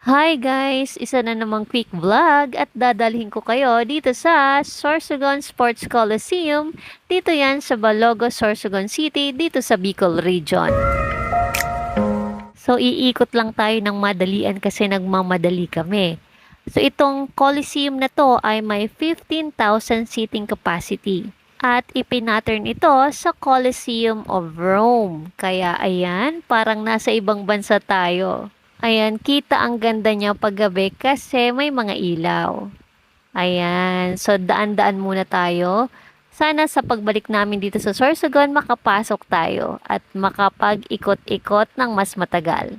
Hi guys! Isa na namang quick vlog at dadalhin ko kayo dito sa Sorsogon Sports Coliseum. Dito yan sa Balogo, Sorsogon City, dito sa Bicol Region. So iikot lang tayo ng madalian kasi nagmamadali kami. So itong Coliseum na to ay may 15,000 seating capacity. At ipinattern ito sa Coliseum of Rome. Kaya ayan, parang nasa ibang bansa tayo. Ayan, kita ang ganda niya paggabi kasi may mga ilaw. Ayan, so daan-daan muna tayo. Sana sa pagbalik namin dito sa Sorsogon, makapasok tayo at makapag-ikot-ikot ng mas matagal.